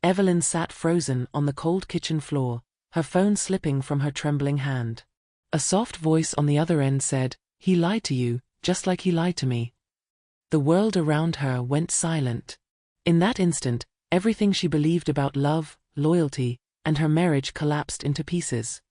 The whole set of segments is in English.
Evelyn sat frozen on the cold kitchen floor, her phone slipping from her trembling hand. A soft voice on the other end said, "He lied to you, just like he lied to me." The world around her went silent. In that instant, everything she believed about love, loyalty, and her marriage collapsed into pieces.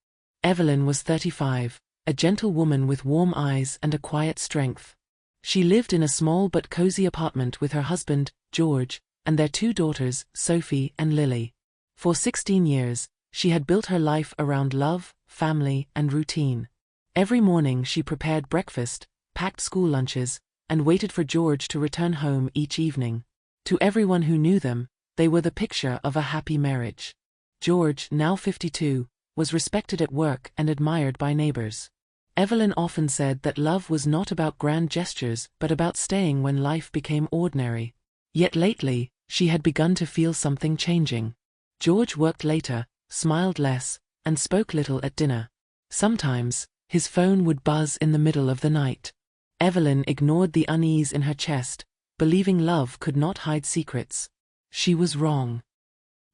Evelyn was 35, a gentle woman with warm eyes and a quiet strength. She lived in a small but cozy apartment with her husband, George, and their 2 daughters, Sophie and Lily. For 16 years, she had built her life around love, family, and routine. Every morning she prepared breakfast, packed school lunches, and waited for George to return home each evening. To everyone who knew them, they were the picture of a happy marriage. George, now 52, was respected at work and admired by neighbors. Evelyn often said that love was not about grand gestures but about staying when life became ordinary. Yet lately, she had begun to feel something changing. George worked later, smiled less, and spoke little at dinner. Sometimes, his phone would buzz in the middle of the night. Evelyn ignored the unease in her chest, believing love could not hide secrets. She was wrong.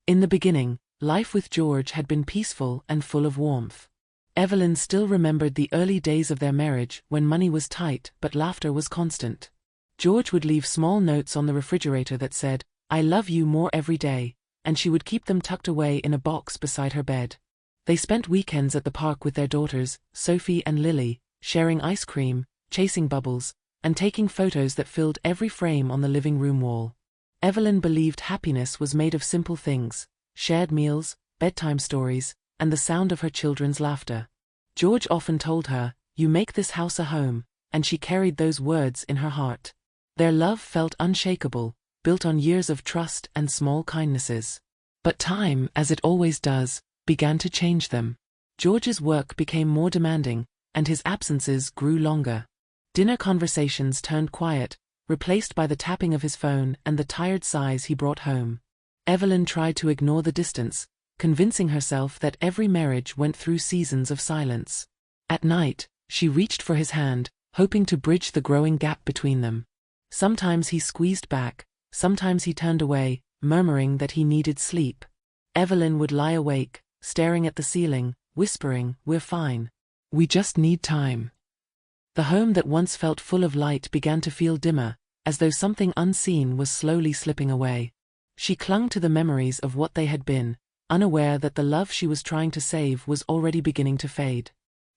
In the beginning, life with George had been peaceful and full of warmth. Evelyn still remembered the early days of their marriage when money was tight but laughter was constant. George would leave small notes on the refrigerator that said, "I love you more every day," and she would keep them tucked away in a box beside her bed. They spent weekends at the park with their daughters, Sophie and Lily, sharing ice cream, chasing bubbles, and taking photos that filled every frame on the living room wall. Evelyn believed happiness was made of simple things: shared meals, bedtime stories, and the sound of her children's laughter. George often told her, "You make this house a home," and she carried those words in her heart. Their love felt unshakable, built on years of trust and small kindnesses. But time, as it always does, began to change them. George's work became more demanding, and his absences grew longer. Dinner conversations turned quiet, replaced by the tapping of his phone and the tired sighs he brought home. Evelyn tried to ignore the distance, convincing herself that every marriage went through seasons of silence. At night, she reached for his hand, hoping to bridge the growing gap between them. Sometimes he squeezed back, sometimes he turned away, murmuring that he needed sleep. Evelyn would lie awake, staring at the ceiling, whispering, "We're fine. We just need time." The home that once felt full of light began to feel dimmer, as though something unseen was slowly slipping away. She clung to the memories of what they had been, unaware that the love she was trying to save was already beginning to fade.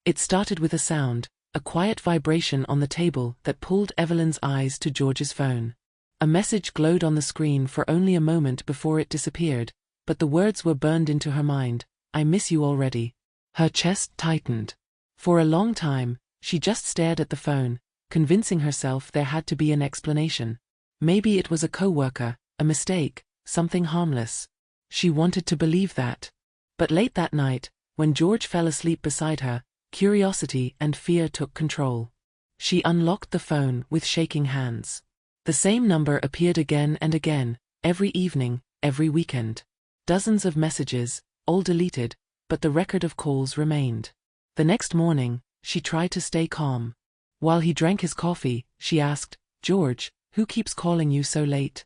It started with a sound, a quiet vibration on the table that pulled Evelyn's eyes to George's phone. A message glowed on the screen for only a moment before it disappeared, but the words were burned into her mind, "I miss you already." Her chest tightened. For a long time, she just stared at the phone, convincing herself there had to be an explanation. Maybe it was a coworker, a mistake, something harmless. She wanted to believe that. But late that night, when George fell asleep beside her, curiosity and fear took control. She unlocked the phone with shaking hands. The same number appeared again and again, every evening, every weekend. Dozens of messages, all deleted, but the record of calls remained. The next morning, she tried to stay calm. While he drank his coffee, she asked, "George, who keeps calling you so late?"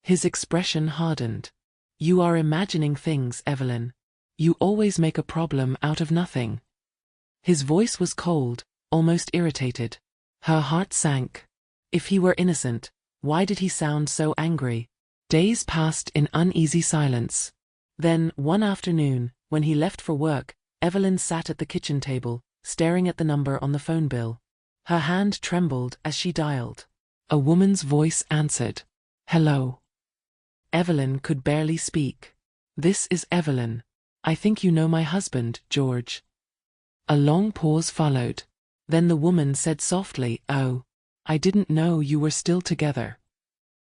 His expression hardened. "You are imagining things, Evelyn. You always make a problem out of nothing." His voice was cold, almost irritated. Her heart sank. If he were innocent, why did he sound so angry? Days passed in uneasy silence. Then, one afternoon, when he left for work, Evelyn sat at the kitchen table, staring at the number on the phone bill. Her hand trembled as she dialed. A woman's voice answered. "Hello." Evelyn could barely speak. "This is Evelyn. I think you know my husband, George." A long pause followed. Then the woman said softly, "Oh, I didn't know you were still together."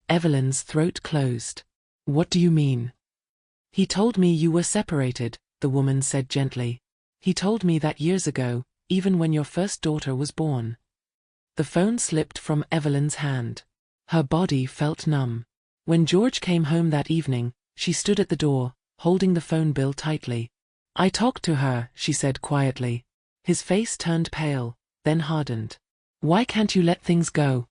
Evelyn's throat closed. "What do you mean?" "He told me you were separated," the woman said gently. "He told me that years ago, even when your first daughter was born." The phone slipped from Evelyn's hand. Her body felt numb. When George came home that evening, she stood at the door, holding the phone bill tightly. "I talked to her," she said quietly. His face turned pale, then hardened. "Why can't you let things go?"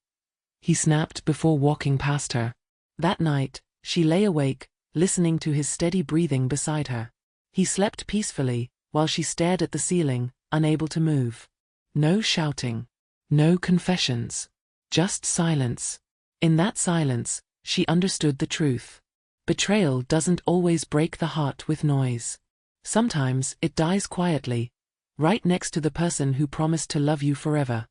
he snapped before walking past her. That night, she lay awake, listening to his steady breathing beside her. He slept peacefully, while she stared at the ceiling, unable to move. No shouting. No confessions. Just silence. In that silence, she understood the truth. Betrayal doesn't always break the heart with noise. Sometimes it dies quietly, right next to the person who promised to love you forever.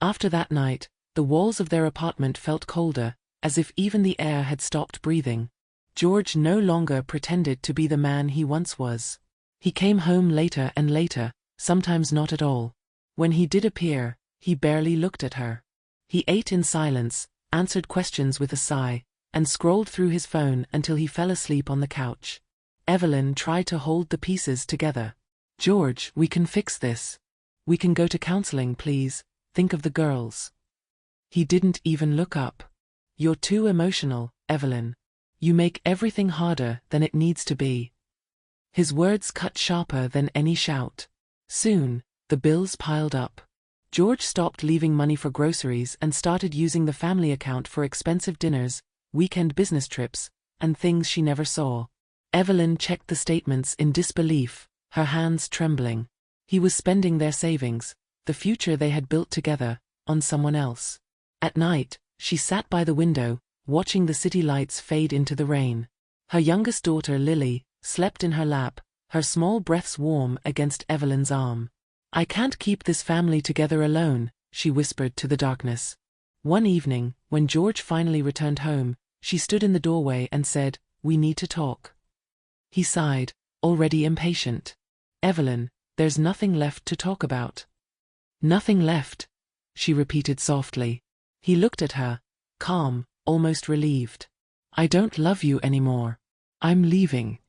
After that night, the walls of their apartment felt colder, as if even the air had stopped breathing. George no longer pretended to be the man he once was. He came home later and later, sometimes not at all. When he did appear, he barely looked at her. He ate in silence, answered questions with a sigh, and scrolled through his phone until he fell asleep on the couch. Evelyn tried to hold the pieces together. "George, we can fix this. We can go to counseling, please. Think of the girls." He didn't even look up. "You're too emotional, Evelyn. You make everything harder than it needs to be." His words cut sharper than any shout. Soon, the bills piled up. George stopped leaving money for groceries and started using the family account for expensive dinners, weekend business trips, and things she never saw. Evelyn checked the statements in disbelief, her hands trembling. He was spending their savings, the future they had built together, on someone else. At night, she sat by the window, watching the city lights fade into the rain. Her youngest daughter, Lily, slept in her lap, her small breaths warm against Evelyn's arm. "I can't keep this family together alone," she whispered to the darkness. One evening, when George finally returned home, she stood in the doorway and said, "We need to talk." He sighed, already impatient. "Evelyn, there's nothing left to talk about." "Nothing left," she repeated softly. He looked at her, calm, almost relieved. "I don't love you anymore. I'm leaving."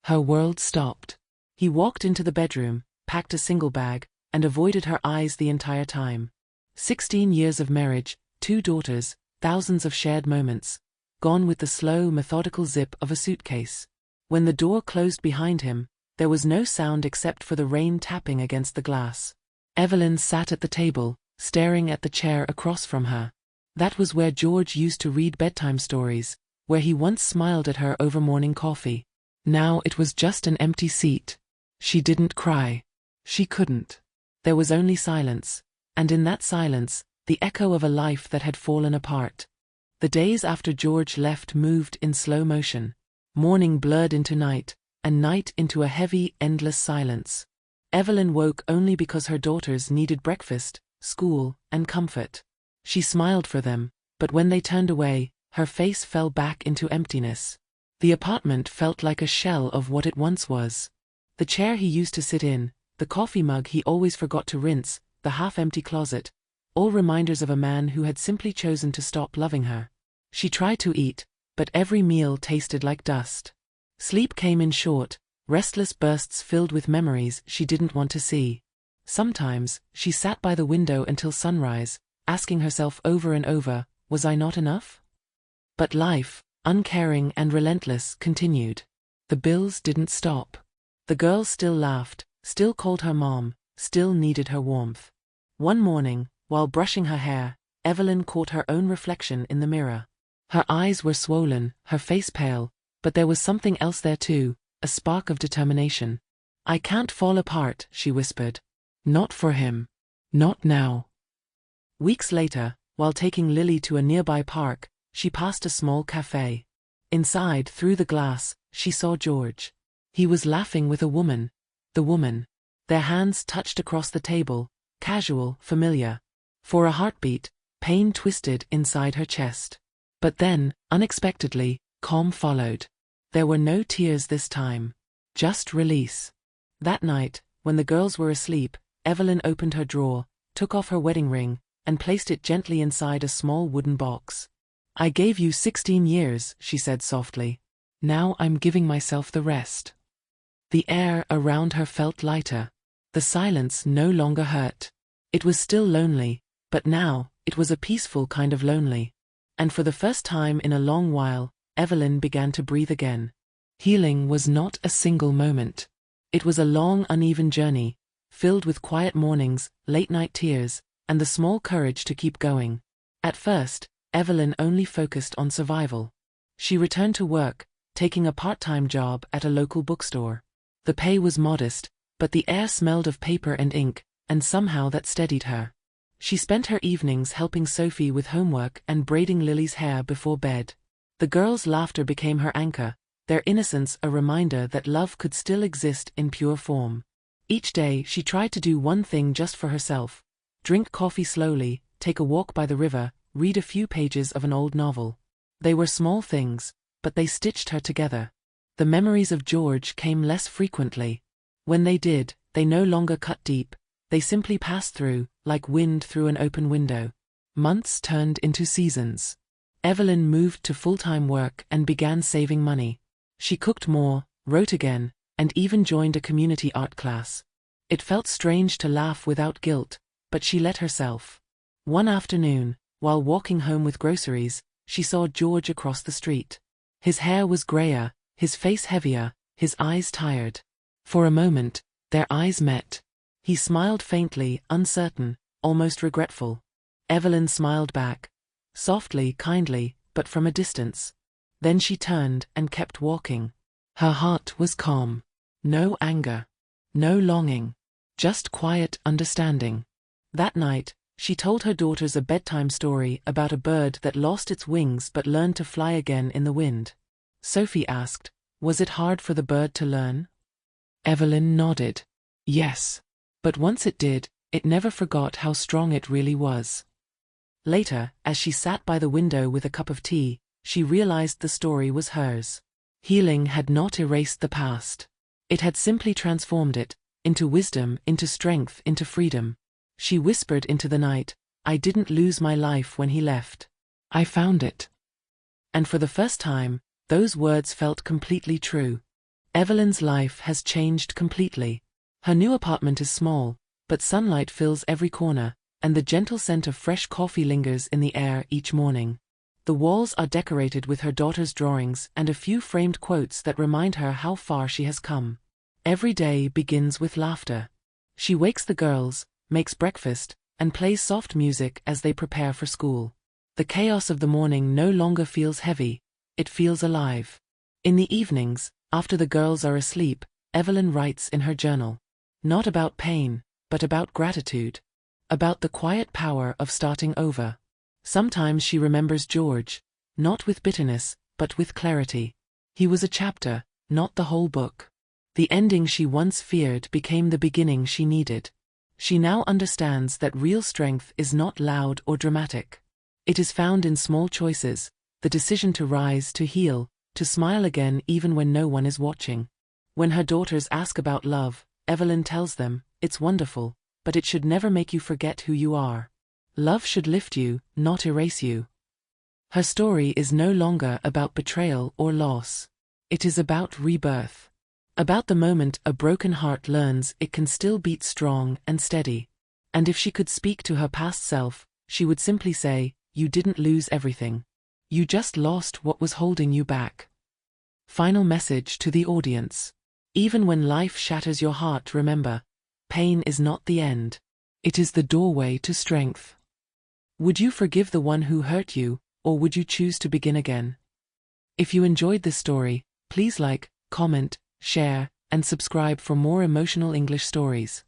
Her world stopped. He walked into the bedroom, packed a single bag, and avoided her eyes the entire time. 16 years of marriage, 2 daughters, thousands of shared moments, gone with the slow, methodical zip of a suitcase. When the door closed behind him, there was no sound except for the rain tapping against the glass. Evelyn sat at the table, staring at the chair across from her. That was where George used to read bedtime stories, where he once smiled at her over morning coffee. Now it was just an empty seat. She didn't cry. She couldn't. There was only silence, and in that silence, the echo of a life that had fallen apart. The days after George left moved in slow motion. Morning blurred into night, and night into a heavy, endless silence. Evelyn woke only because her daughters needed breakfast, school, and comfort. She smiled for them, but when they turned away, her face fell back into emptiness. The apartment felt like a shell of what it once was. The chair he used to sit in, the coffee mug he always forgot to rinse, the half-empty closet, all reminders of a man who had simply chosen to stop loving her. She tried to eat, but every meal tasted like dust. Sleep came in short, restless bursts filled with memories she didn't want to see. Sometimes, she sat by the window until sunrise, asking herself over and over, was I not enough? But life, uncaring and relentless, continued. The bills didn't stop. The girls still laughed, still called her mom, still needed her warmth. One morning, while brushing her hair, Evelyn caught her own reflection in the mirror. Her eyes were swollen, her face pale, but there was something else there too, a spark of determination. "I can't fall apart," she whispered. "Not for him. Not now." Weeks later, while taking Lily to a nearby park, she passed a small cafe. Inside, through the glass, she saw George. He was laughing with a woman. The woman. Their hands touched across the table, casual, familiar. For a heartbeat, pain twisted inside her chest. But then, unexpectedly, calm followed. There were no tears this time. Just release. That night, when the girls were asleep, Evelyn opened her drawer, took off her wedding ring, and placed it gently inside a small wooden box. "I gave you 16 years, she said softly. "Now I'm giving myself the rest." The air around her felt lighter. The silence no longer hurt. It was still lonely, but now, it was a peaceful kind of lonely. And for the first time in a long while, Evelyn began to breathe again. Healing was not a single moment. It was a long, uneven journey, filled with quiet mornings, late-night tears, and the small courage to keep going. At first, Evelyn only focused on survival. She returned to work, taking a part-time job at a local bookstore. The pay was modest, but the air smelled of paper and ink, and somehow that steadied her. She spent her evenings helping Sophie with homework and braiding Lily's hair before bed. The girls' laughter became her anchor, their innocence a reminder that love could still exist in pure form. Each day she tried to do one thing just for herself: drink coffee slowly, take a walk by the river, read a few pages of an old novel. They were small things, but they stitched her together. The memories of George came less frequently. When they did, they no longer cut deep, they simply passed through, like wind through an open window. Months turned into seasons. Evelyn moved to full-time work and began saving money. She cooked more, wrote again, and even joined a community art class. It felt strange to laugh without guilt, but she let herself. One afternoon, while walking home with groceries, she saw George across the street. His hair was grayer, his face heavier, his eyes tired. For a moment, their eyes met. He smiled faintly, uncertain, almost regretful. Evelyn smiled back. Softly, kindly, but from a distance. Then she turned and kept walking. Her heart was calm. No anger. No longing. Just quiet understanding. That night, she told her daughters a bedtime story about a bird that lost its wings but learned to fly again in the wind. Sophie asked, "Was it hard for the bird to learn?" Evelyn nodded. Yes. But once it did, it never forgot how strong it really was. Later, as she sat by the window with a cup of tea, she realized the story was hers. Healing had not erased the past. It had simply transformed it, into wisdom, into strength, into freedom. She whispered into the night, "I didn't lose my life when he left. I found it." And for the first time, those words felt completely true. Evelyn's life has changed completely. Her new apartment is small, but sunlight fills every corner, and the gentle scent of fresh coffee lingers in the air each morning. The walls are decorated with her daughter's drawings and a few framed quotes that remind her how far she has come. Every day begins with laughter. She wakes the girls, makes breakfast, and plays soft music as they prepare for school. The chaos of the morning no longer feels heavy, it feels alive. In the evenings, after the girls are asleep, Evelyn writes in her journal. Not about pain, but about gratitude. About the quiet power of starting over. Sometimes she remembers George, not with bitterness, but with clarity. He was a chapter, not the whole book. The ending she once feared became the beginning she needed. She now understands that real strength is not loud or dramatic. It is found in small choices, the decision to rise, to heal, to smile again even when no one is watching. When her daughters ask about love, Evelyn tells them, "It's wonderful, but it should never make you forget who you are. Love should lift you, not erase you." Her story is no longer about betrayal or loss. It is about rebirth. About the moment a broken heart learns it can still beat strong and steady. And if she could speak to her past self, she would simply say, "You didn't lose everything. You just lost what was holding you back." Final message to the audience. Even when life shatters your heart, remember, pain is not the end. It is the doorway to strength. Would you forgive the one who hurt you, or would you choose to begin again? If you enjoyed this story, please like, comment, share, and subscribe for more emotional English stories.